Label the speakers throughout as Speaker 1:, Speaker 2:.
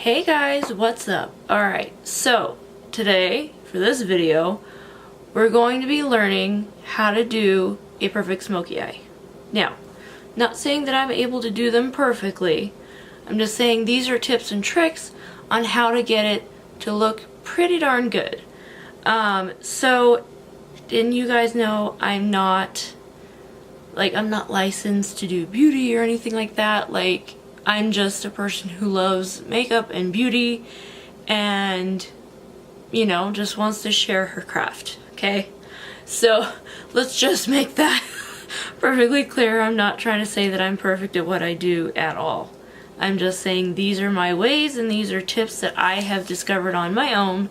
Speaker 1: Hey guys, what's up? Alright, so today, for this video, we're going to be learning how to do a perfect smoky eye. Now, not saying that I'm able to do them perfectly, I'm just saying these are tips and tricks on how to get it to look pretty darn good. And you guys know I'm not licensed to do beauty or anything like that. I'm just a person who loves makeup and beauty and, just wants to share her craft, okay? So let's just make that perfectly clear. I'm not trying to say that I'm perfect at what I do at all. I'm just saying these are my ways and these are tips that I have discovered on my own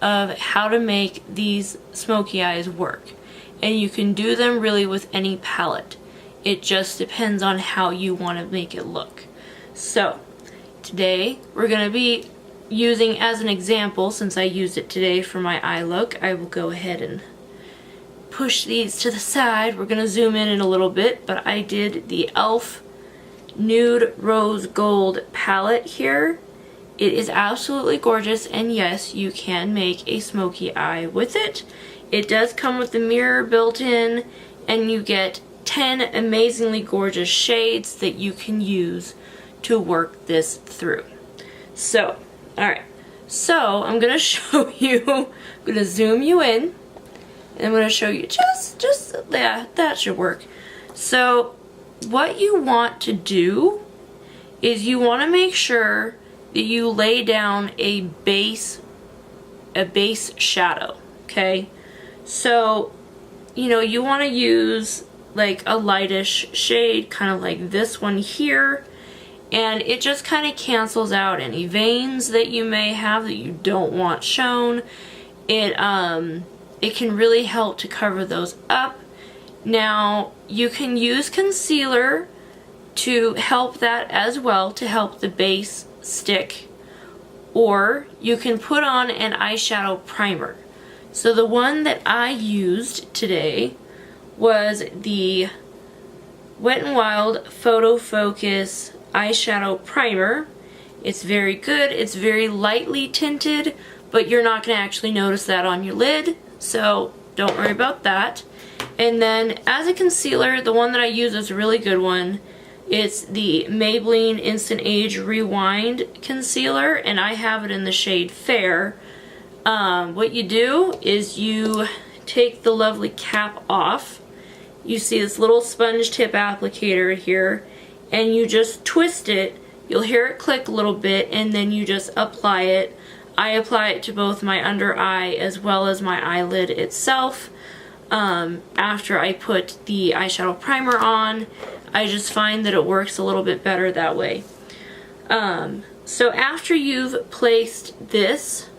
Speaker 1: of how to make these smoky eyes work. And you can do them really with any palette. It just depends on how you want to make it look. So, today we're going to be using as an example, since I used it today for my eye look, I will go ahead and push these to the side. We're going to zoom in a little bit, but I did the e.l.f. Nude Rose Gold palette here. It is absolutely gorgeous, and yes, you can make a smoky eye with it. It does come with the mirror built in, and you get 10 amazingly gorgeous shades that you can use to work this through. So, alright. So, I'm going to show you, I'm going to zoom you in, and I'm going to show you that should work. So, what you want to do is you want to make sure that you lay down a base shadow, okay? So, you want to use like a lightish shade, kind of like this one here, and it just kind of cancels out any veins that you may have that you don't want shown. It can really help to cover those up. Now, you can use concealer to help that as well, to help the base stick, or you can put on an eyeshadow primer. So the one that I used today was the Wet n Wild Photo Focus eyeshadow primer. It's very good. It's very lightly tinted, but you're not going to actually notice that on your lid, so don't worry about that. And then as a concealer, the one that I use is a really good one. It's the Maybelline Instant Age Rewind Concealer, and I have it in the shade Fair. What you do is you take the lovely cap off. You see this little sponge tip applicator here, and you just twist it. You'll hear it click a little bit, and then you just apply it. I apply it to both my under eye as well as my eyelid itself. After I put the eyeshadow primer on, I just find that it works a little bit better that way. So after you've placed this,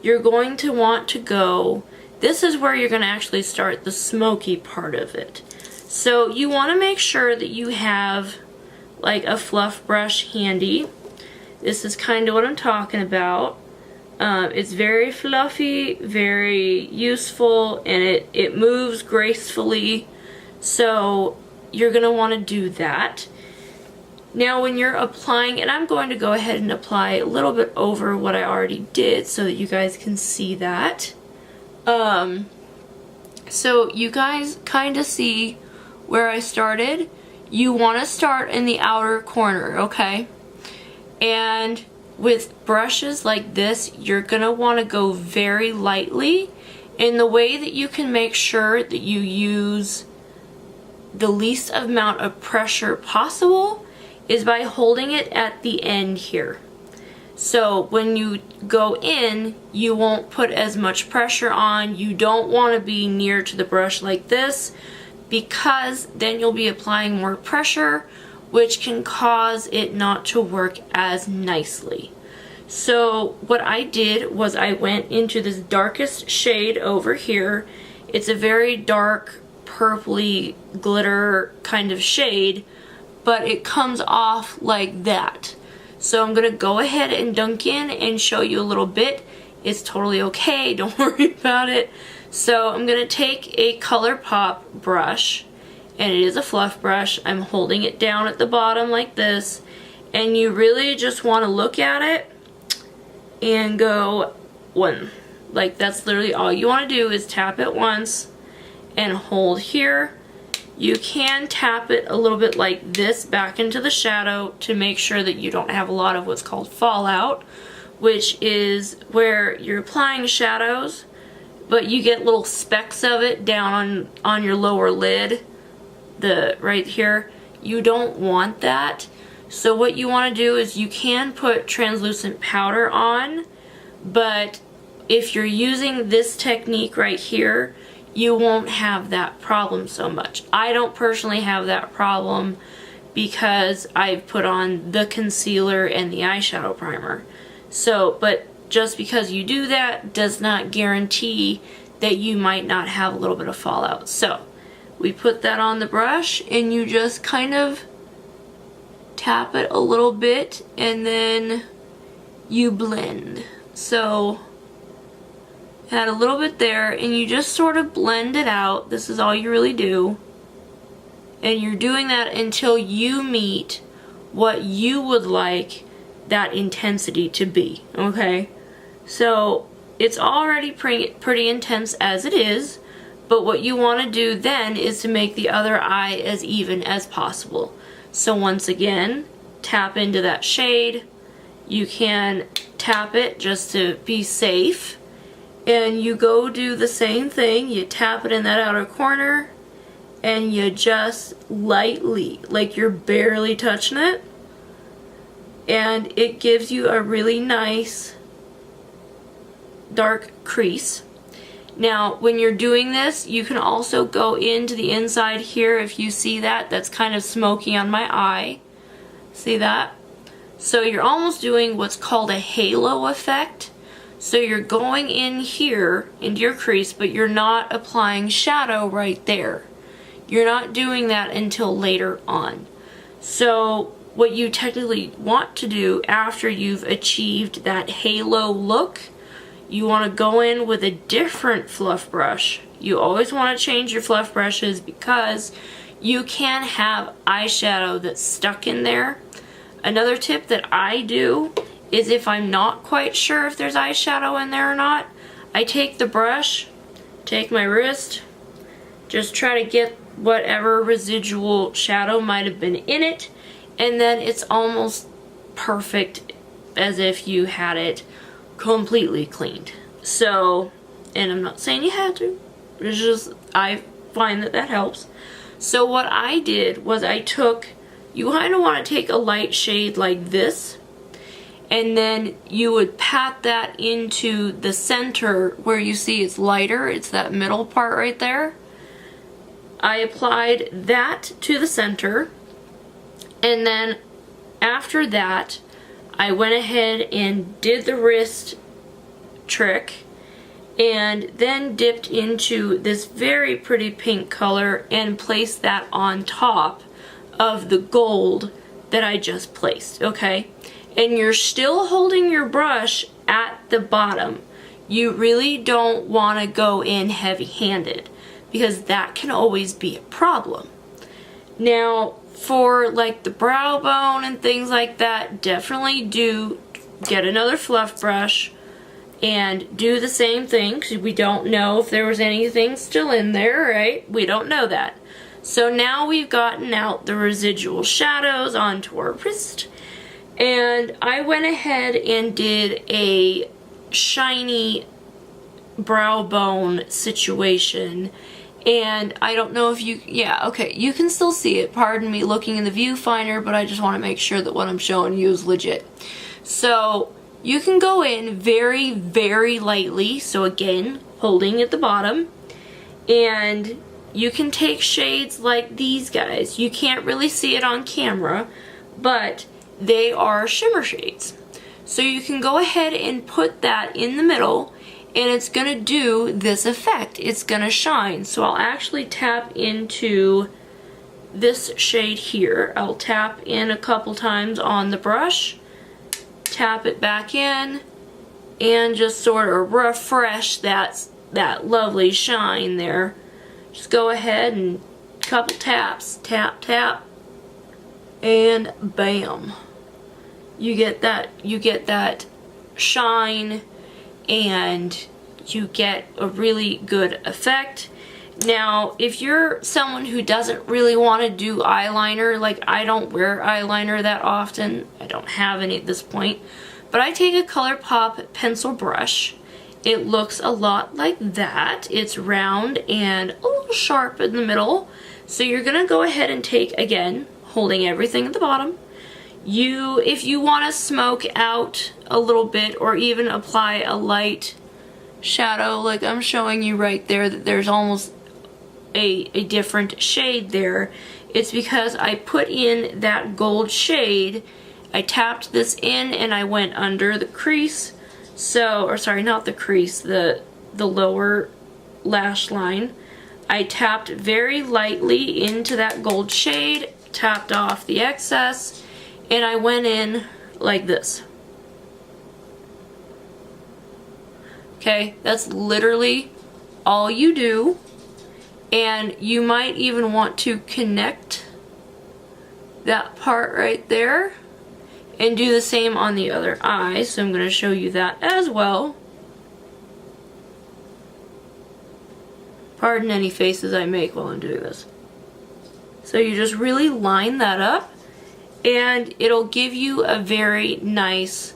Speaker 1: you're going to want to go, this is where you're going to actually start the smoky part of it. So you want to make sure that you have like a fluff brush handy. This is kind of what I'm talking about. It's very fluffy, very useful, and it moves gracefully. So you're going to want to do that. Now when you're applying, and I'm going to go ahead and apply a little bit over what I already did so that you guys can see that. So you guys kind of see where I started. You want to start in the outer corner, okay? And with brushes like this, you're going to want to go very lightly. And the way that you can make sure that you use the least amount of pressure possible is by holding it at the end here. So when you go in, you won't put as much pressure on. You don't want to be near to the brush like this, because then you'll be applying more pressure, which can cause it not to work as nicely. So what I did was I went into this darkest shade over here. It's a very dark purpley glitter kind of shade, but it comes off like that. So I'm going to go ahead and dunk in and show you a little bit. It's totally okay, don't worry about it. So I'm going to take a ColourPop brush, and it is a fluff brush. I'm holding it down at the bottom like this, And you really just want to look at it and go one. Like, that's literally all you want to do is tap it once and hold here. You can tap it a little bit like this back into the shadow to make sure that you don't have a lot of what's called fallout, which is where you're applying shadows, but you get little specks of it down on your lower lid, right here. You don't want that. So what you want to do is you can put translucent powder on, but if you're using this technique right here, you won't have that problem so much. I don't personally have that problem because I've put on the concealer and the eyeshadow primer. So, but just because you do that does not guarantee that you might not have a little bit of fallout. So, we put that on the brush and you just kind of tap it a little bit and then you blend. So, add a little bit there and you just sort of blend it out. This is all you really do. And you're doing that until you meet what you would like that intensity to be, okay? So it's already pretty intense as it is, but what you want to do then is to make the other eye as even as possible. So once again, tap into that shade. You can tap it just to be safe. And you go do the same thing, you tap it in that outer corner, and you just lightly, like you're barely touching it, and it gives you a really nice dark crease. Now, when you're doing this, you can also go into the inside here. If you see that, that's kind of smoky on my eye. See that? So you're almost doing what's called a halo effect. So you're going in here into your crease, but you're not applying shadow right there. You're not doing that until later on. So what you technically want to do after you've achieved that halo look, you want to go in with a different fluff brush. You always want to change your fluff brushes because you can have eyeshadow that's stuck in there. Another tip that I do is if I'm not quite sure if there's eyeshadow in there or not, I take the brush, take my wrist, just try to get whatever residual shadow might have been in it, and then it's almost perfect as if you had it completely cleaned. So, and I'm not saying you had to, it's just I find that that helps. So what I did was I took, you kind of want to take a light shade like this, and then you would pat that into the center where you see it's lighter. It's that middle part right there. I applied that to the center, and then after that I went ahead and did the wrist trick and then dipped into this very pretty pink color and placed that on top of the gold that I just placed, okay? And you're still holding your brush at the bottom. You really don't want to go in heavy-handed because that can always be a problem. Now, for like the brow bone and things like that, definitely do get another fluff brush and do the same thing because we don't know if there was anything still in there, right? We don't know that. So now we've gotten out the residual shadows onto our wrist. And I went ahead and did a shiny brow bone situation. And I don't know if you, yeah, okay, you can still see it. Pardon me looking in the viewfinder, but I just want to make sure that what I'm showing you is legit. So you can go in very, very lightly. So again, holding at the bottom. And you can take shades like these guys. You can't really see it on camera, but they are shimmer shades. So you can go ahead and put that in the middle and it's gonna do this effect. It's gonna shine. So I'll actually tap into this shade here. I'll tap in a couple times on the brush, tap it back in, and just sort of refresh that lovely shine there. Just go ahead and a couple taps, tap, tap, and bam. you get that shine, and you get a really good effect. Now, if you're someone who doesn't really want to do eyeliner, like I don't wear eyeliner that often, I don't have any at this point, but I take a ColourPop pencil brush. It looks a lot like that. It's round and a little sharp in the middle. So you're gonna go ahead and take, again, holding everything at the bottom. If you want to smoke out a little bit or even apply a light shadow, like I'm showing you right there, that there's almost a different shade there, it's because I put in that gold shade. I tapped this in and I went under the crease, or sorry, not the crease, the lower lash line. I tapped very lightly into that gold shade, tapped off the excess, and I went in like this. Okay, that's literally all you do. And you might even want to connect that part right there and do the same on the other eye. So I'm going to show you that as well. Pardon any faces I make while I'm doing this. So you just really line that up, and it'll give you a very nice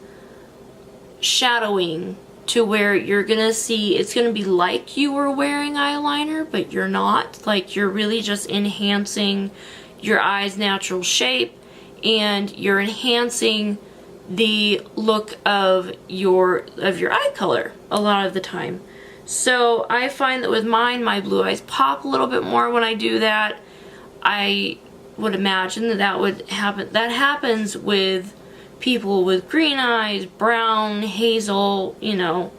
Speaker 1: shadowing to where you're gonna see, it's gonna be like you were wearing eyeliner, but you're not. Like, you're really just enhancing your eye's natural shape, and you're enhancing the look of your eye color a lot of the time. So I find that with mine, my blue eyes pop a little bit more when I do that. I would imagine that would happen. That happens with people with green eyes, brown, hazel, you know.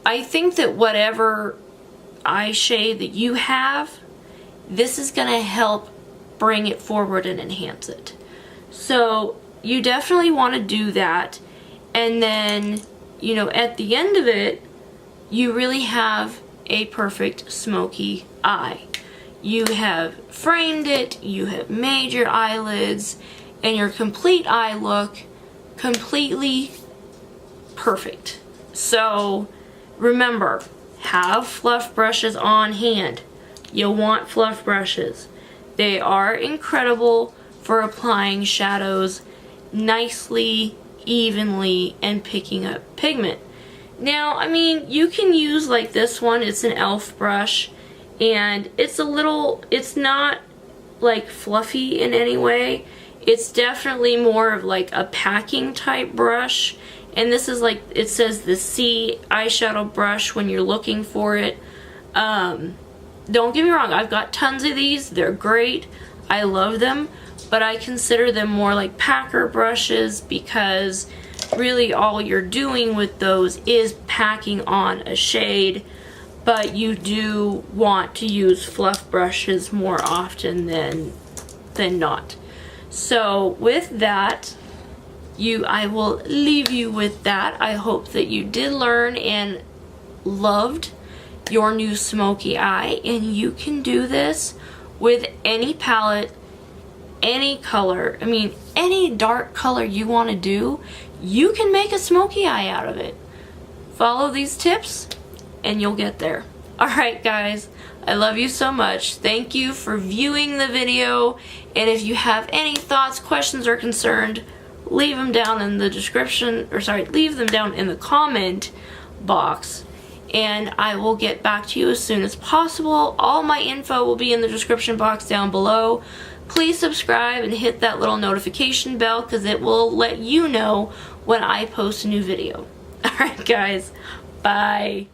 Speaker 1: I think that whatever eye shade that you have, this is going to help bring it forward and enhance it. So you definitely want to do that. And then, you know, at the end of it, you really have a perfect smoky eye. You have framed it, you have made your eyelids, and your complete eye look completely perfect. So remember, have fluff brushes on hand. You'll want fluff brushes. They are incredible for applying shadows nicely, evenly, and picking up pigment. Now, I mean, you can use like this one, it's an e.l.f. brush, and it's not like fluffy in any way. It's definitely more of like a packing type brush, and this is like, it says the C eyeshadow brush when you're looking for it. Don't get me wrong, I've got tons of these, they're great, I love them, but I consider them more like packer brushes because really all you're doing with those is packing on a shade, but you do want to use fluff brushes more often than not. So with that, I will leave you with that. I hope that you did learn and loved your new smoky eye, and you can do this with any palette, any color. I mean, any dark color you want to do, you can make a smoky eye out of it. Follow these tips and you'll get there. Alright guys, I love you so much. Thank you for viewing the video, and if you have any thoughts, questions, or concerns, leave them down in the description, or sorry, leave them down in the comment box, and I will get back to you as soon as possible. All my info will be in the description box down below. Please subscribe and hit that little notification bell because it will let you know when I post a new video. Alright guys, bye.